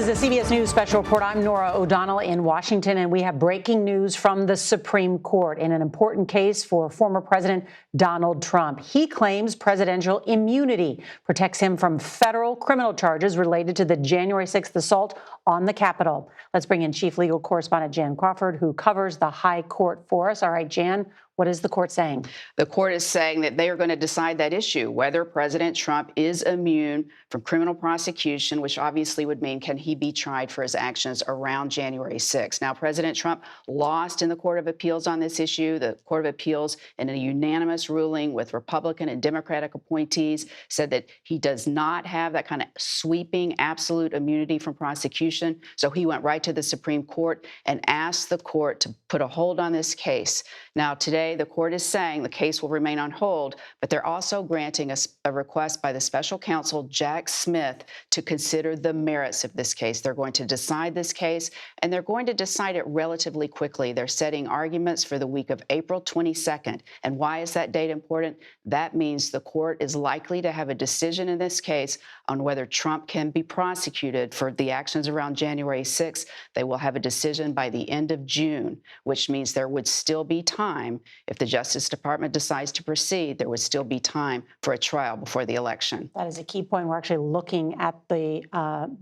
is a CBS News special report. I'm Norah O'Donnell in Washington, and we have breaking news from the Supreme Court in an important case for former President Donald Trump. He claims presidential immunity protects him from federal criminal charges related to the January 6th assault on the Capitol. Let's bring in Chief Legal Correspondent Jan Crawford, who covers the High Court for us. All right, Jan, what is the court saying? The court is saying that they are going to decide that issue, whether President Trump is immune from criminal prosecution, which obviously would mean can he be tried for his actions around January 6th. Now, President Trump lost in the Court of Appeals on this issue. The Court of Appeals, in a unanimous ruling with Republican and Democratic appointees, said that he does not have that kind of sweeping absolute immunity from prosecution. So he went right to the Supreme Court and asked the court to put a hold on this case. Now, today, the court is saying the case will remain on hold, but they're also granting a request by the special counsel, Jack Smith, to consider the merits of this case. They're going to decide this case, and they're going to decide it relatively quickly. They're setting arguments for the week of April 22nd. And why is that date important? That means the court is likely to have a decision in this case on whether Trump can be prosecuted for the actions around January 6th. They will have a decision by the end of June, which means there would still be time. If the Justice Department decides to proceed, there would still be time for a trial before the election. That is a key point. We're actually looking at the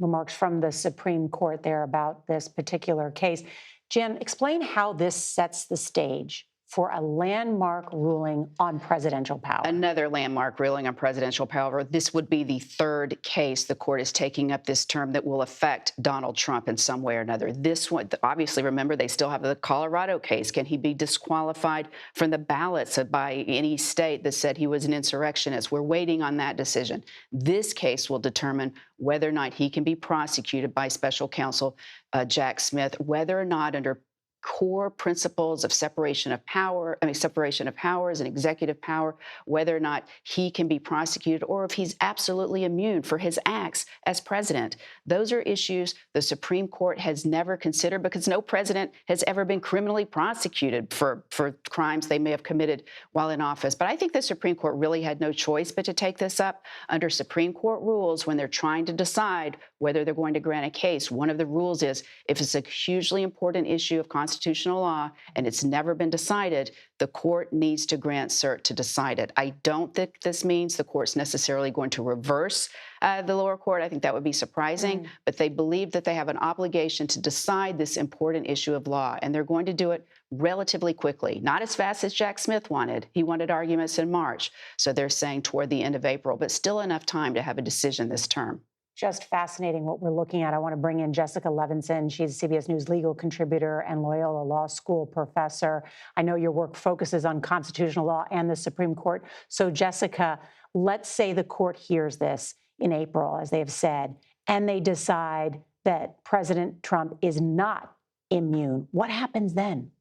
remarks from the Supreme Court there about this particular case. Jen, explain how this sets the stage for a landmark ruling on presidential power. Another landmark ruling on presidential power. This would be the third case the court is taking up this term that will affect Donald Trump in some way or another. This one, obviously, remember, they still have the Colorado case. Can he be disqualified from the ballots by any state that said he was an insurrectionist? We're waiting on that decision. This case will determine whether or not he can be prosecuted by special counsel Jack Smith, whether or not under core principles of separation of powers and executive power, whether or not he can be prosecuted or if he's absolutely immune for his acts as president. Those are issues the Supreme Court has never considered because no president has ever been criminally prosecuted for crimes they may have committed while in office. But I think the Supreme Court really had no choice but to take this up under Supreme Court rules when they're trying to decide whether they're going to grant a case. One of the rules is if it's a hugely important issue of constitutional law and it's never been decided, the court needs to grant cert to decide it. I don't think this means the court's necessarily going to reverse the lower court. I think that would be surprising, but they believe that they have an obligation to decide this important issue of law, and they're going to do it relatively quickly, not as fast as Jack Smith wanted. He wanted arguments in March, so they're saying toward the end of April, but still enough time to have a decision this term. Just fascinating what we're looking at. I want to bring in Jessica Levinson. She's a CBS News legal contributor and Loyola Law School professor. I know your work focuses on constitutional law and the Supreme Court. So, Jessica, let's say the court hears this in April, as they have said, and they decide that President Trump is not immune. What happens then?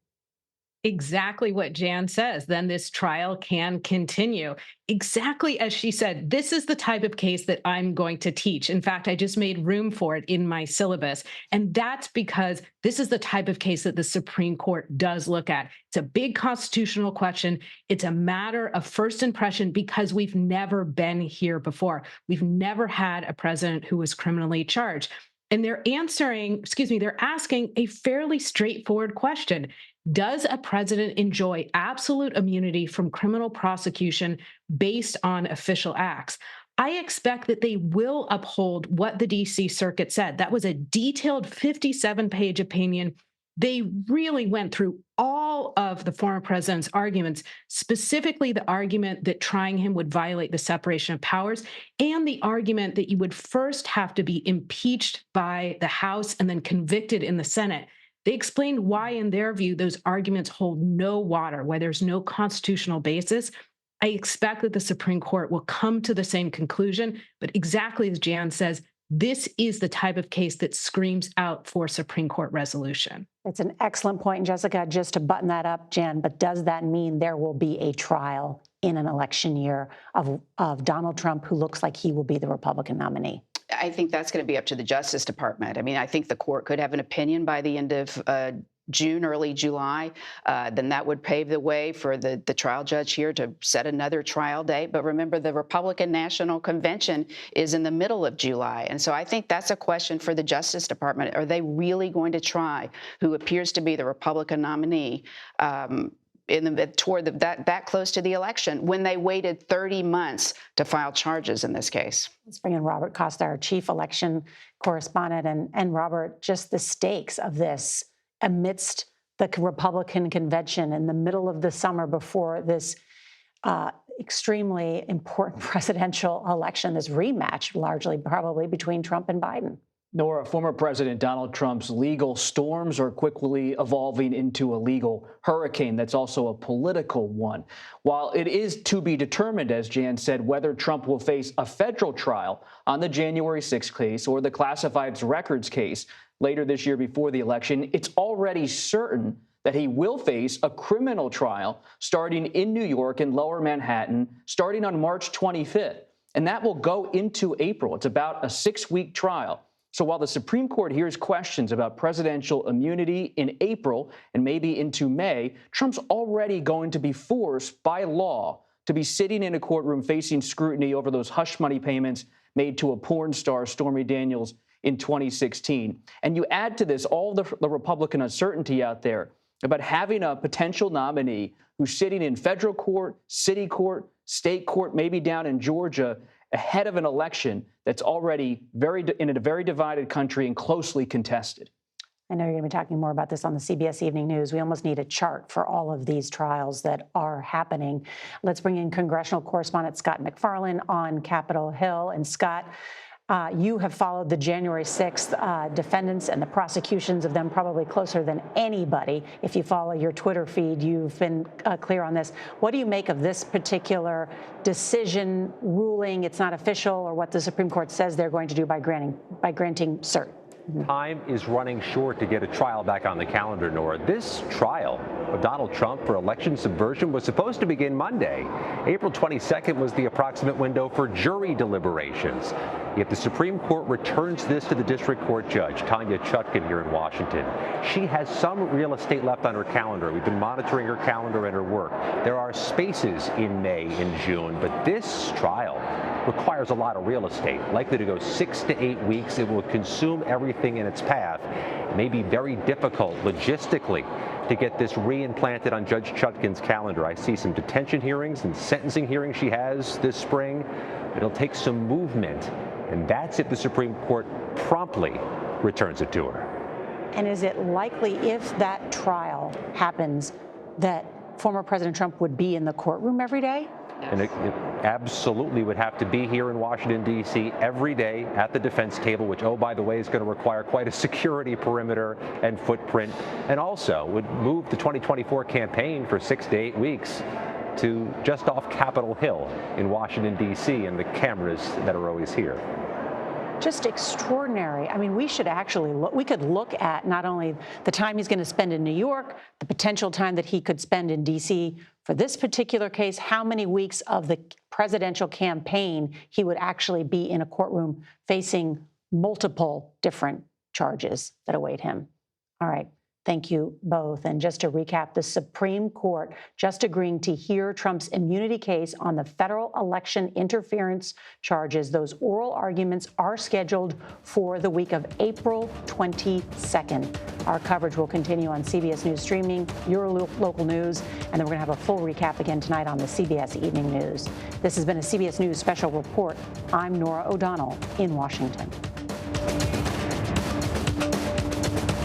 Exactly what Jan says. Then this trial can continue. Exactly as she said, this is the type of case that I'm going to teach. In fact, I just made room for it in my syllabus. And that's because this is the type of case that the Supreme Court does look at. It's a big constitutional question. It's a matter of first impression because we've never been here before. We've never had a president who was criminally charged. And they're asking a fairly straightforward question. Does a president enjoy absolute immunity from criminal prosecution based on official acts? I expect that they will uphold what the D.C. Circuit said. That was a detailed 57-page opinion. They really went through all of the former president's arguments, specifically the argument that trying him would violate the separation of powers, and the argument that you would first have to be impeached by the House and then convicted in the Senate. They explained why, in their view, those arguments hold no water, why there's no constitutional basis. I expect that the Supreme Court will come to the same conclusion, but exactly as Jan says, this is the type of case that screams out for Supreme Court resolution. It's an excellent point, Jessica. Just to button that up, Jan, but does that mean there will be a trial in an election year of Donald Trump, who looks like he will be the Republican nominee? I think that's going to be up to the Justice Department. I mean, I think the court could have an opinion by the end of June, early July, then that would pave the way for the trial judge here to set another trial date. But remember, the Republican National Convention is in the middle of July. And so I think that's a question for the Justice Department. Are they really going to try who appears to be the Republican nominee that close to the election when they waited 30 months to file charges in this case? Let's bring in Robert Costa, our chief election correspondent. And Robert, just the stakes of this amidst the Republican convention in the middle of the summer before this extremely important presidential election, this rematch largely probably between Trump and Biden. Norah, former President Donald Trump's legal storms are quickly evolving into a legal hurricane that's also a political one. While it is to be determined, as Jan said, whether Trump will face a federal trial on the January 6th case or the classified records case later this year before the election, it's already certain that he will face a criminal trial starting in New York in Lower Manhattan, starting on March 25th. And that will go into April. It's about a 6-week trial. So while the Supreme Court hears questions about presidential immunity in April and maybe into May, Trump's already going to be forced by law to be sitting in a courtroom facing scrutiny over those hush money payments made to a porn star, Stormy Daniels, in 2016. And you add to this all the Republican uncertainty out there about having a potential nominee who's sitting in federal court, city court, state court, maybe down in Georgia, ahead of an election that's already in a very divided country and closely contested. I know you're going to be talking more about this on the CBS Evening News. We almost need a chart for all of these trials that are happening. Let's bring in congressional correspondent Scott McFarland on Capitol Hill. And Scott, you have followed the January 6th defendants and the prosecutions of them probably closer than anybody. If you follow your Twitter feed, you've been clear on this. What do you make of this particular decision ruling? It's not official, or what the Supreme Court says they're going to do by granting cert. Time is running short to get a trial back on the calendar, Norah. This trial of Donald Trump for election subversion was supposed to begin Monday. April 22nd was the approximate window for jury deliberations. Yet the Supreme Court returns this to the district court judge, Tanya Chutkan, here in Washington. She has some real estate left on her calendar. We've been monitoring her calendar and her work. There are spaces in May and June, but this trial requires a lot of real estate, likely to go 6 to 8 weeks. It will consume everything in its path. It may be very difficult logistically to get this reimplanted on Judge Chutkan's calendar. I see some detention hearings and sentencing hearings she has this spring. It'll take some movement, and that's if the Supreme Court promptly returns it to her. And is it likely, if that trial happens, that former President Trump would be in the courtroom every day? And it absolutely would have to be here in Washington, D.C. every day at the defense table, which, oh, by the way, is going to require quite a security perimeter and footprint, and also would move the 2024 campaign for 6 to 8 weeks to just off Capitol Hill in Washington, D.C., and the cameras that are always here. Just extraordinary. I mean, we should actually we could look at not only the time he's going to spend in New York, the potential time that he could spend in D.C. for this particular case, how many weeks of the presidential campaign he would actually be in a courtroom facing multiple different charges that await him. All right. Thank you both. And just to recap, the Supreme Court just agreeing to hear Trump's immunity case on the federal election interference charges. Those oral arguments are scheduled for the week of April 22nd. Our coverage will continue on CBS News Streaming, your local news, and then we're going to have a full recap again tonight on the CBS Evening News. This has been a CBS News special report. I'm Norah O'Donnell in Washington.